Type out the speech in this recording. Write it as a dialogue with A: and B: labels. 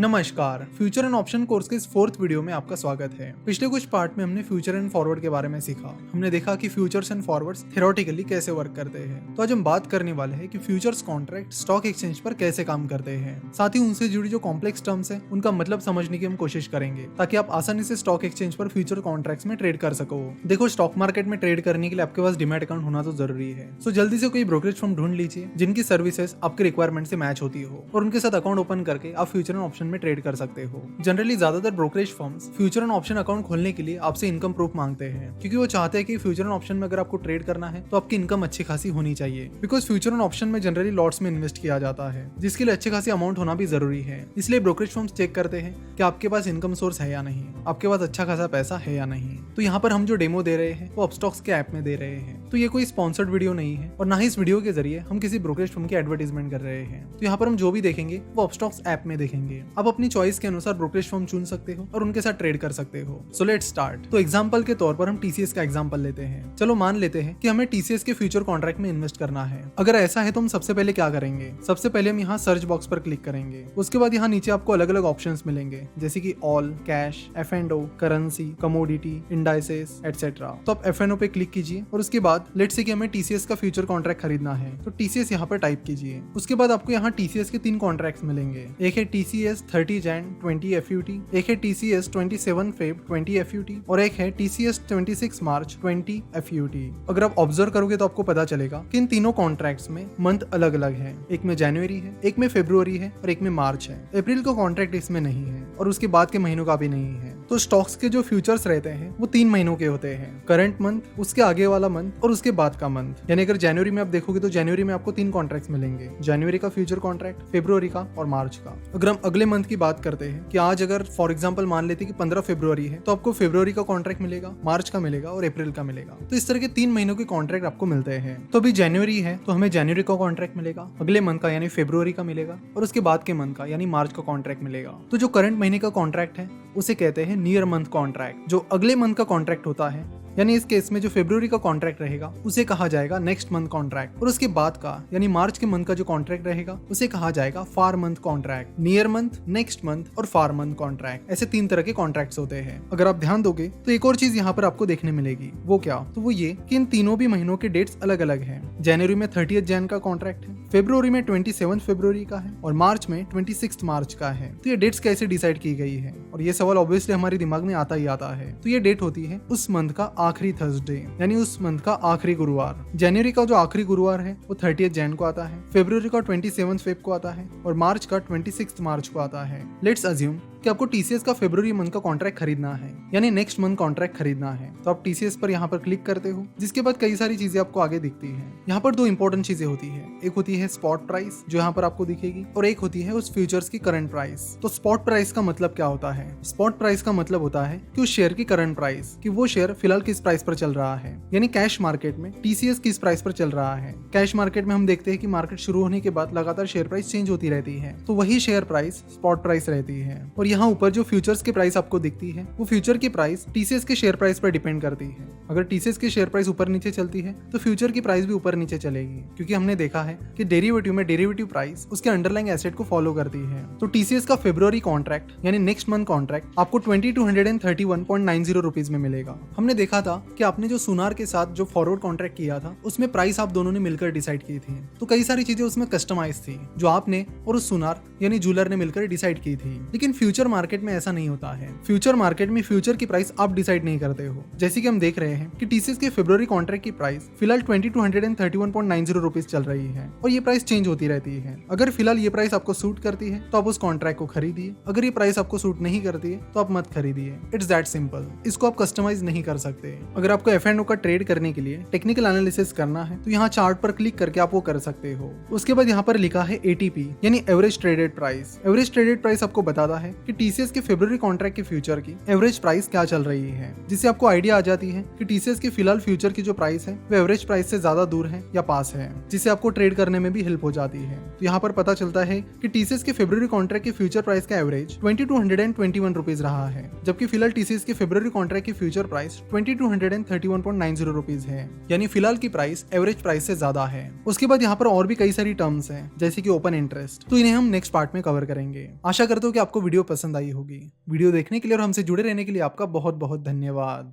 A: नमस्कार, future and option course के इस फोर्थ वीडियो में आपका स्वागत है। पिछले कुछ पार्ट में हमने फ्यूचर एंड फॉरवर्ड के बारे में सीखा। हमने देखा कि फ्यूचर्स एंड फॉरवर्ड्स थ्योरेटिकली कैसे वर्क करते हैं। तो आज हम बात करने वाले हैं कि फ्यूचर्स कॉन्ट्रैक्ट स्टॉक एक्सचेंज पर कैसे काम करते हैं। साथ ही उनसे जुड़ी जो कॉम्प्लेक्स टर्म्स है उनका मतलब समझने की हम कोशिश करेंगे ताकि आप आसानी से स्टॉक एक्सचेंज पर फ्यूचर कॉन्ट्रैक्ट्स में ट्रेड कर सको। देखो, स्टॉक मार्केट में ट्रेड करने के लिए आपके पास डीमैट अकाउंट होना तो जरूरी है। सो जल्दी से कोई ब्रोकरेज फर्म ढूंढ लीजिए जिनकी सर्विसेज आपके रिक्वायरमेंट से मैच होती हो और उनके साथ अकाउंट ओपन करके आप फ्यूचर एंड ऑप्शन में ट्रेड कर सकते हो। जनरली ज्यादातर brokerage firms future and option account खोलने के लिए आपसे इनकम प्रूफ मांगते हैं, क्योंकि वो चाहते हैं कि फ्यूचर एंड ऑप्शन में अगर आपको ट्रेड करना है तो आपकी इनकम अच्छी खासी होनी चाहिए। बिकॉज फ्यूचर एंड ऑप्शन में जनरली लॉट्स में इन्वेस्ट किया जाता है, जिसके लिए अच्छी खासी अमाउंट होना भी जरूरी है। इसलिए ब्रोकरेज फर्म्स चेक करते हैं कि आपके पास इनकम सोर्स है या नहीं, आपके पास अच्छा खासा पैसा है या नहीं। तो यहाँ पर हम जो डेमो दे रहे हैं वो अपस्टॉक्स के ऐप में दे रहे हैं। तो ये कोई स्पॉन्सर्ड वीडियो नहीं है और ना ही इस वीडियो के जरिए हम किसी ब्रोकरेज फर्म की एडवर्टाइजमेंट कर रहे हैं। तो यहाँ पर हम जो भी देखेंगे वो अपस्टॉक्स ऐप में देखेंगे। आप अपनी चॉइस के अनुसार ब्रोकरेज फर्म चुन सकते हो और उनके साथ ट्रेड कर सकते हो। So let's start. तो एग्जांपल के तौर पर हम टीसीएस का एग्जांपल लेते हैं। चलो मान लेते हैं कि हमें टीसीएस के फ्यूचर कॉन्ट्रैक्ट में इन्वेस्ट करना है। अगर ऐसा है तो हम सबसे पहले क्या करेंगे? सबसे पहले हम यहाँ सर्च बॉक्स पर क्लिक करेंगे। उसके बाद यहाँ नीचे आपको अलग अलग ऑप्शंस मिलेंगे, जैसे कि all, cash, F&O, currency, commodity, indices etcetera. तो आप F&O पे क्लिक कीजिए और उसके बाद लेट्स से कि हमें टीसीएस का फ्यूचर कॉन्ट्रैक्ट खरीदना है तो टीसीएस यहाँ पर टाइप कीजिए। उसके बाद आपको यहाँ टीसीएस के 3 कॉन्ट्रैक्ट्स मिलेंगे। एक है टीसीएस 30 जैन 20 FUT, एक है टीसीएस 27 फेब 20 FUT और एक है टीसीएस 26 मार्च 20 FUT। अगर आप ऑब्जर्व करोगे तो आपको पता चलेगा कि इन तीनों कॉन्ट्रैक्ट्स में मंथ अलग अलग है। एक में जनवरी है, एक में फरवरी है और एक में मार्च है। अप्रैल का कॉन्ट्रैक्ट इसमें नहीं है और उसके बाद के महीनों का भी नहीं है। तो स्टॉक्स के जो फ्यूचर्स रहते हैं वो 3 महीनों के होते हैं, करंट मंथ, उसके आगे वाला मंथ और उसके बाद का मंथ। यानी अगर जनवरी में आप देखोगे तो जनवरी में आपको 3 कॉन्ट्रैक्ट्स मिलेंगे, जनवरी का फ्यूचर कॉन्ट्रैक्ट, फरवरी का और मार्च का। अगर हम अगले मंथ की बात करते हैं कि आज अगर फॉर एग्जांपल मान लेते हैं कि 15 फरवरी है तो आपको फरवरी का कॉन्ट्रैक्ट मिलेगा, मार्च का मिलेगा और अप्रैल का मिलेगा। तो इस तरह के 3 महीनों के कॉन्ट्रैक्ट आपको मिलते हैं। तो अभी जनवरी है तो हमें जनवरी का कॉन्ट्रैक्ट मिलेगा, अगले मंथ का यानी फरवरी का मिलेगा और उसके बाद के मंथ का यानी मार्च का कॉन्ट्रैक्ट मिलेगा। तो जो करंट महीने का कॉन्ट्रैक्ट है उसे कहते हैं नियर मंथ कॉन्ट्रैक्ट। जो अगले मंथ का कॉन्ट्रैक्ट होता है यानी इस केस में जो फरवरी का कॉन्ट्रैक्ट रहेगा उसे कहा जाएगा नेक्स्ट मंथ कॉन्ट्रैक्ट और उसके बाद का यानी मार्च के मंथ का जो कॉन्ट्रैक्ट रहेगा उसे कहा जाएगा far month contract. Near month, next month और फार मंथ कॉन्ट्रैक्ट, ऐसे 3 तरह के कॉन्ट्रैक्ट्स होते हैं। अगर आप ध्यान दोगे तो एक और चीज यहाँ पर आपको देखने मिलेगी। वो क्या? तो वो ये कि इन तीनों भी महीनों के डेट्स अलग अलग हैं। जनवरी में 30 जैन का कॉन्ट्रैक्ट है, फरवरी में 27 फरवरी का है और मार्च में 26 मार्च का है। तो ये डेट्स कैसे डिसाइड की गई है? और ये सवाल ऑब्वियसली हमारे दिमाग में आता ही आता है। तो ये डेट होती है उस मंथ का आखिरी थर्सडे यानी उस मंथ का आखिरी गुरुवार। जनवरी का जो आखिरी गुरुवार है वो 30 जैन को आता है, फरवरी का 27 फेब को आता है और मार्च का 26 मार्च को आता है। लेट्स अज्यूम कि आपको टीसीएस का फरवरी मंथ का कॉन्ट्रैक्ट खरीदना है यानी नेक्स्ट मंथ कॉन्ट्रैक्ट खरीदना है। तो आप टीसीएस पर यहाँ पर क्लिक करते हो, जिसके बाद कई सारी चीजें आपको आगे दिखती है। यहाँ पर 2 इंपॉर्टेंट चीजें होती है। एक होती है स्पॉट प्राइस जो यहाँ पर आपको दिखेगी और एक होती है उस फ्यूचर्स की करंट प्राइस। तो स्पॉट प्राइस का मतलब क्या होता है? स्पॉट प्राइस का मतलब होता है कि उस शेयर की करंट प्राइस, कि वो शेयर फिलहाल किस प्राइस पर चल रहा है। यानी कैश मार्केट में टीसीएस किस प्राइस पर चल रहा है। कैश मार्केट में हम देखते हैं कि मार्केट शुरू होने के बाद लगातार शेयर प्राइस चेंज होती रहती है, तो वही शेयर प्राइस स्पॉट प्राइस रहती है। और यहाँ ऊपर जो फ्यूचर्स की प्राइस आपको दिखती है वो फ्यूचर की प्राइस टीसीएस के शेयर प्राइस पर डिपेंड करती है। अगर टीसीएस की शेयर प्राइस ऊपर नीचे चलती है तो फ्यूचर की प्राइस भी ऊपर नीचे चलेगी, क्योंकि हमने देखा है कि डेरिवेटिव में डेरिवेटिव प्राइस उसके अंडरलाइंग एसेट को फॉलो करती है। तो टीसीएस का फरवरी कॉन्ट्रैक्ट यानी नेक्स्ट मंथ कॉन्ट्रैक्ट आपको 2231.90 रुपीज में मिलेगा। हमने देखा था कि आपने जो सुनार के साथ जो फॉरवर्ड कॉन्ट्रैक्ट किया था उसमें प्राइस आप दोनों ने मिलकर डिसाइड की थी। तो कई सारी चीजें उसमें कस्टमाइज थी जो आपने और उस सुनार यानी जूलर ने मिलकर डिसाइड की थी। लेकिन फ्यूचर मार्केट में ऐसा नहीं होता है। फ्यूचर मार्केट में फ्यूचर की प्राइस आप डिसाइड नहीं करते हो। जैसे कि हम देख रहे हैं कि टीसीएस के फरवरी कॉन्ट्रैक्ट की प्राइस फिलहाल 2231.90 रुपीज चल रही है और ये प्राइस चेंज होती रहती है। अगर फिलहाल ये प्राइस आपको सूट करती है तो आप उस कॉन्ट्रैक्ट को खरीदिए, अगर ये प्राइस आपको सूट नहीं करती है तो आप मत खरीदिए। It's that simple. इसको आप कस्टमाइज नहीं कर सकते। अगर आपको F&O का ट्रेड करने के लिए टेक्निकल एनालिसिस करना है तो यहाँ चार्ट पर क्लिक करके आप वो कर सकते हो। उसके बाद यहाँ पर लिखा है ATP यानी average traded price. Average traded price आपको बताता है कि कि टीसीएस के फरवरी कॉन्ट्रैक्ट के फ्यूचर की एवरेज प्राइस क्या चल रही है, जिससे आपको आइडिया आ जाती है कि टीसीएस के फिलहाल फ्यूचर की जो प्राइस है वो एवरेज प्राइस से ज्यादा दूर है या पास है, जिससे आपको ट्रेड करने में भी हेल्प हो जाती है। तो यहाँ पर पता चलता है कि टीसीएस के फरवरी कॉन्ट्रैक्ट के फ्यूचर प्राइस का एवरेज 2221 रुपीज रहा है, जबकि फिलहाल टीसीएस के फरवरी कॉन्ट्रैक्ट की फ्यूचर प्राइस 2231.90 रुपीज है, यानी फिलहाल की प्राइस एवरेज प्राइस से ज्यादा है। उसके बाद यहाँ पर और भी कई सारी टर्म्स हैं, जैसे कि ओपन इंटरेस्ट, तो इन्हें हम नेक्स्ट पार्ट में कवर करेंगे। आशा करता हूँ कि आपको वीडियो पसंद आई होगी। वीडियो देखने के लिए और हमसे जुड़े रहने के लिए आपका बहुत बहुत धन्यवाद।